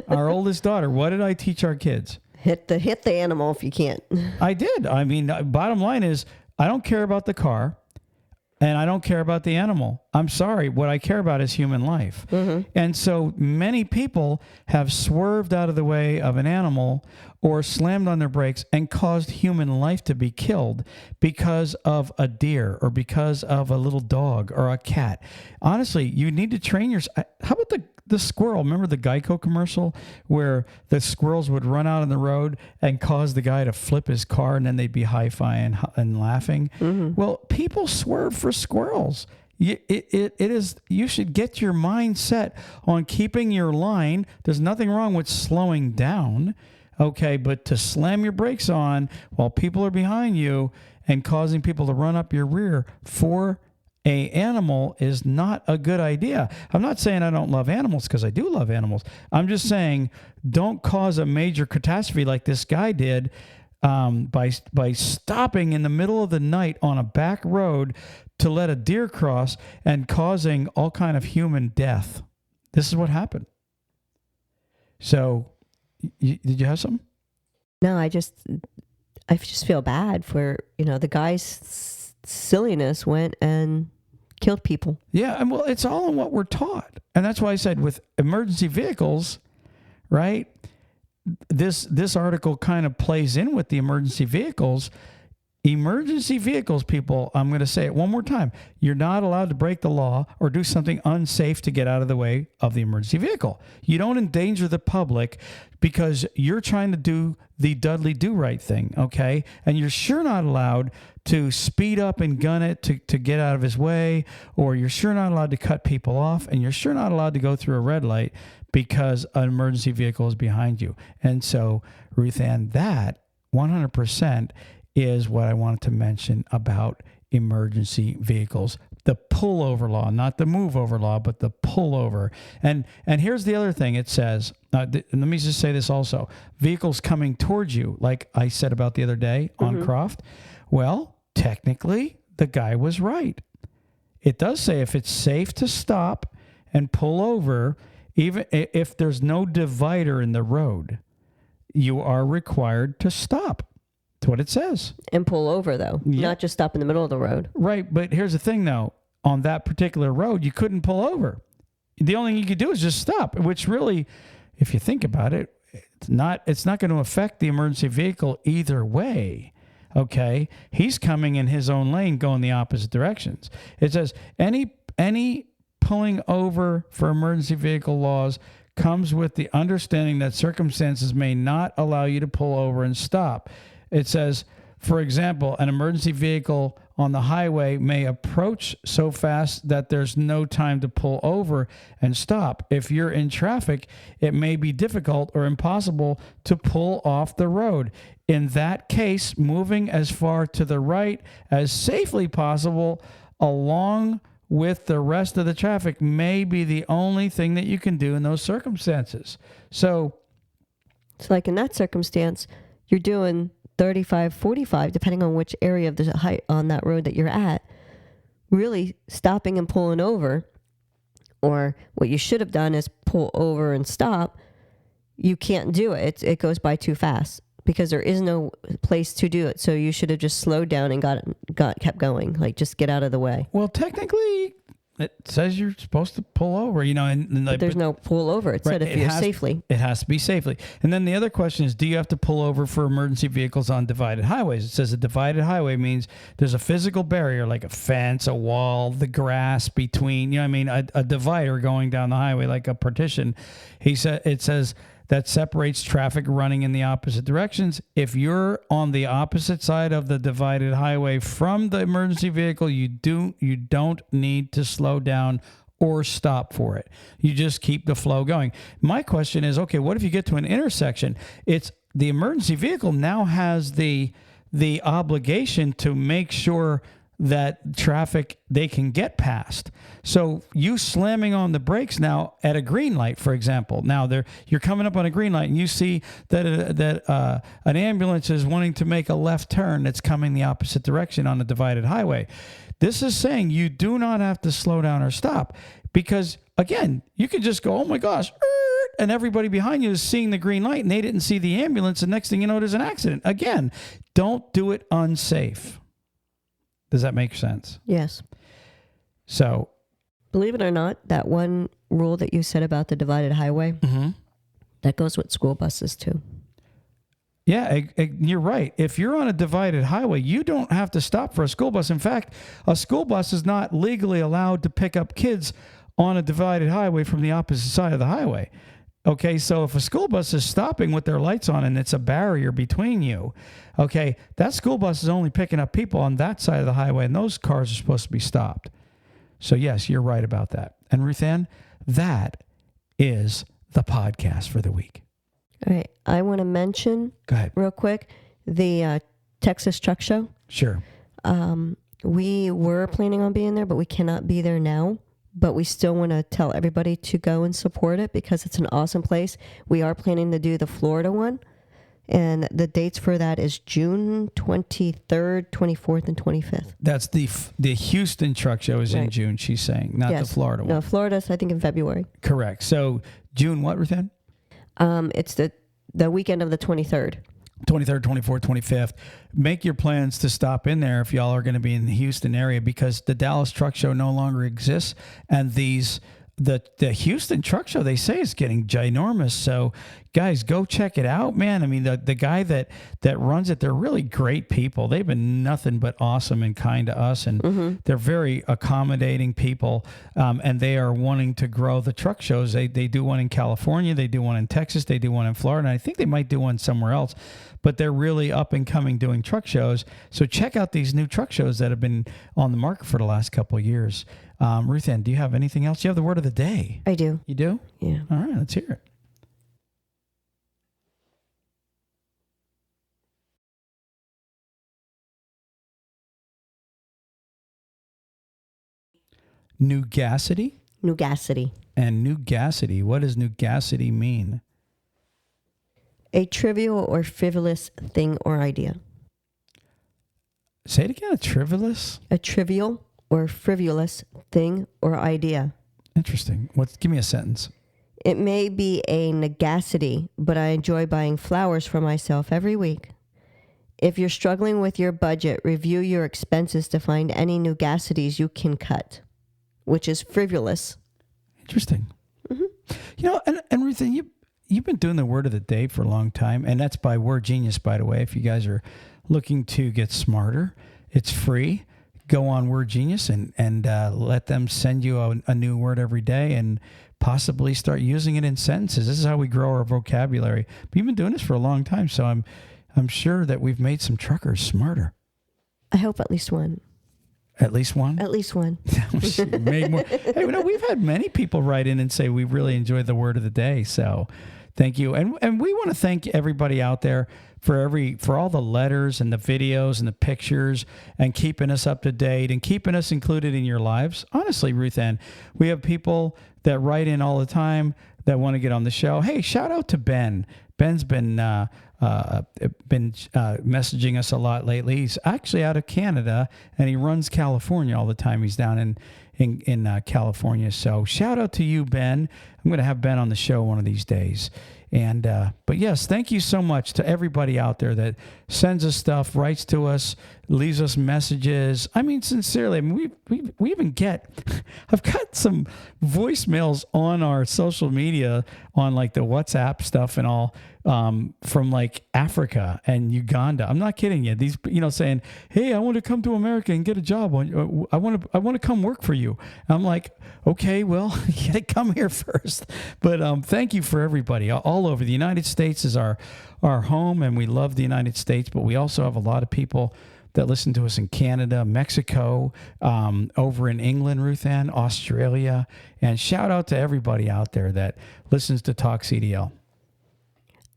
Speaker 1: Our oldest daughter. What did I teach our kids?
Speaker 2: Hit the animal if you can't.
Speaker 1: I did. I mean, bottom line is I don't care about the car. And I don't care about the animal. I'm sorry. What I care about is human life. Mm-hmm. And so many people have swerved out of the way of an animal or slammed on their brakes and caused human life to be killed because of a deer or because of a little dog or a cat. Honestly, you need to train yourself. How about the squirrel? Remember the Geico commercial where the squirrels would run out on the road and cause the guy to flip his car, and then they'd be hi-fi and laughing? Mm-hmm. Well, people swerve for squirrels. It is. You should get your mind set on keeping your line. There's nothing wrong with slowing down, okay? But to slam your brakes on while people are behind you and causing people to run up your rear for an animal is not a good idea. I'm not saying I don't love animals, because I do love animals. I'm just saying don't cause a major catastrophe like this guy did by stopping in the middle of the night on a back road to let a deer cross and causing all kind of human death. This is what happened. So, did you have something?
Speaker 2: No, I just feel bad for, the guy's silliness went and killed people.
Speaker 1: Yeah, and well, it's all in what we're taught. And that's why I said with emergency vehicles, right? This article kind of plays in with the emergency vehicles. Emergency vehicles, people, I'm going to say it one more time. You're not allowed to break the law or do something unsafe to get out of the way of the emergency vehicle. You don't endanger the public because you're trying to do the Dudley do-right thing, okay? And you're sure not allowed to speed up and gun it to get out of his way, or you're sure not allowed to cut people off, and you're sure not allowed to go through a red light because an emergency vehicle is behind you. And so, Ruth Ann, that 100% is what I wanted to mention about emergency vehicles. The pullover law, not the move over law, but the pullover. And here's the other thing it says. Let me just say this also. Vehicles coming towards you, like I said about the other day on Croft. Well, technically, the guy was right. It does say if it's safe to stop and pull over, even if there's no divider in the road, you are required to stop. That's what it says.
Speaker 2: And pull over, though. Yep. Not just stop in the middle of the road.
Speaker 1: Right. But here's the thing, though. On that particular road, you couldn't pull over. The only thing you could do is just stop, which really, if you think about it, it's not going to affect the emergency vehicle either way. Okay? He's coming in his own lane going the opposite directions. It says any pulling over for emergency vehicle laws comes with the understanding that circumstances may not allow you to pull over and stop. It says, for example, an emergency vehicle on the highway may approach so fast that there's no time to pull over and stop. If you're in traffic, it may be difficult or impossible to pull off the road. In that case, moving as far to the right as safely possible along with the rest of the traffic may be the only thing that you can do in those circumstances. So
Speaker 2: like in that circumstance, you're doing 35, 45, depending on which area of the height on that road that you're at, really stopping and pulling over, or what you should have done is pull over and stop. You can't do it. It goes by too fast because there is no place to do it. So you should have just slowed down and kept going. Like, just get out of the way.
Speaker 1: Well, technically, it says you're supposed to pull over, and
Speaker 2: But there's no pull over. It said if you're safely.
Speaker 1: It has to be safely. And then the other question is, do you have to pull over for emergency vehicles on divided highways? It says a divided highway means there's a physical barrier like a fence, a wall, the grass between, a divider going down the highway like a partition. It says that separates traffic running in the opposite directions. If you're on the opposite side of the divided highway from the emergency vehicle, you don't need to slow down or stop for it. You just keep the flow going. My question is, okay, what if you get to an intersection? It's the emergency vehicle now has the obligation to make sure that traffic they can get past. So you slamming on the brakes now at a green light, for example. Now you're coming up on a green light and you see that an ambulance is wanting to make a left turn that's coming the opposite direction on a divided highway. This is saying you do not have to slow down or stop because, again, you can just go, oh my gosh, and everybody behind you is seeing the green light and they didn't see the ambulance, and next thing you know, there's an accident. Again, don't do it unsafe. Does that make sense?
Speaker 2: Yes.
Speaker 1: So,
Speaker 2: believe it or not, that one rule that you said about the divided highway, that goes with school buses too.
Speaker 1: Yeah, you're right. If you're on a divided highway, you don't have to stop for a school bus. In fact, a school bus is not legally allowed to pick up kids on a divided highway from the opposite side of the highway. Okay, so if a school bus is stopping with their lights on and it's a barrier between you, okay, that school bus is only picking up people on that side of the highway, and those cars are supposed to be stopped. So, yes, you're right about that. And Ruth Ann, that is the podcast for the week.
Speaker 2: All right. I want to mention,
Speaker 1: go ahead,
Speaker 2: real quick, the Texas Truck Show.
Speaker 1: Sure.
Speaker 2: We were planning on being there, but we cannot be there now. But we still want to tell everybody to go and support it because it's an awesome place. We are planning to do the Florida one. And the dates for that is June 23rd, 24th, and 25th. That's
Speaker 1: the Houston Truck Show is in June, she's saying, not the Florida one.
Speaker 2: No, Florida's, I think, in February.
Speaker 1: Correct. So June what, Ruth Ann?
Speaker 2: It's the weekend of the 23rd.
Speaker 1: 23rd, 24th, 25th. Make your plans to stop in there if y'all are going to be in the Houston area because the Dallas Truck Show no longer exists. And the Houston Truck Show, they say, is getting ginormous. So, guys, go check it out, man. I mean, the guy that runs it, they're really great people. They've been nothing but awesome and kind to us, and they're very accommodating people, and they are wanting to grow the truck shows. They do one in California, they do one in Texas, they do one in Florida, and I think they might do one somewhere else, but they're really up and coming doing truck shows. So check out these new truck shows that have been on the market for the last couple of years. Ruth Ann, do you have anything else? You have the word of the day.
Speaker 2: I do.
Speaker 1: You do?
Speaker 2: Yeah.
Speaker 1: All right, let's hear it. Nugacity?
Speaker 2: Nugacity.
Speaker 1: And nugacity. What does nugacity mean?
Speaker 2: A trivial or frivolous thing or idea.
Speaker 1: Say it again. A trivialous?
Speaker 2: A trivial or frivolous thing or idea.
Speaker 1: Interesting. Give me a sentence.
Speaker 2: It may be a nugacity, but I enjoy buying flowers for myself every week. If you're struggling with your budget, review your expenses to find any nugacities you can cut, which is frivolous.
Speaker 1: Interesting. And Ruth, you've been doing the word of the day for a long time, and that's by Word Genius, by the way. If you guys are looking to get smarter, it's free. Go on Word Genius and let them send you a new word every day and possibly start using it in sentences. This is how we grow our vocabulary. But you've been doing this for a long time, so I'm sure that we've made some truckers smarter.
Speaker 2: I hope at least one.
Speaker 1: At least one?
Speaker 2: At least one.
Speaker 1: Made more. Hey, we've had many people write in and say we really enjoyed the word of the day. So thank you. And we want to thank everybody out there for all the letters and the videos and the pictures and keeping us up to date and keeping us included in your lives. Honestly, Ruth Ann, we have people that write in all the time that want to get on the show. Hey, shout out to Ben. Ben's been messaging us a lot lately. He's actually out of Canada and he runs California all the time. He's down in California. So shout out to you, Ben. I'm going to have Ben on the show one of these days. And but yes, thank you so much to everybody out there that sends us stuff, writes to us, leaves us messages. I mean, sincerely, I mean, we even get. I've got some voicemails on our social media on like the WhatsApp stuff and all from like Africa and Uganda. I'm not kidding you. These saying, "Hey, I want to come to America and get a job. I want to come work for you." I'm like, okay, well, you gotta come here first. But thank you for everybody all over. The United States is our home, and we love the United States, but we also have a lot of people that listen to us in Canada, Mexico, over in England, Ruth Ann, Australia. And shout out to everybody out there that listens to TalkCDL.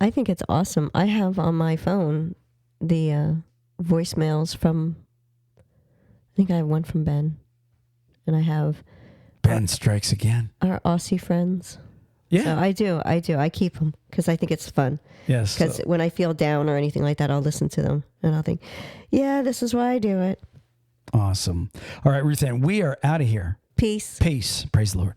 Speaker 2: I think it's awesome. I have on my phone the voicemails from, I think I have one from Ben, and I have
Speaker 1: Ben strikes again.
Speaker 2: Our Aussie friends.
Speaker 1: Yeah.
Speaker 2: So I do. I keep them because I think it's fun.
Speaker 1: Yes.
Speaker 2: Because when I feel down or anything like that, I'll listen to them and I'll think, yeah, this is why I do it.
Speaker 1: Awesome. All right, Ruth Ann, we are out of here.
Speaker 2: Peace.
Speaker 1: Peace. Praise the Lord.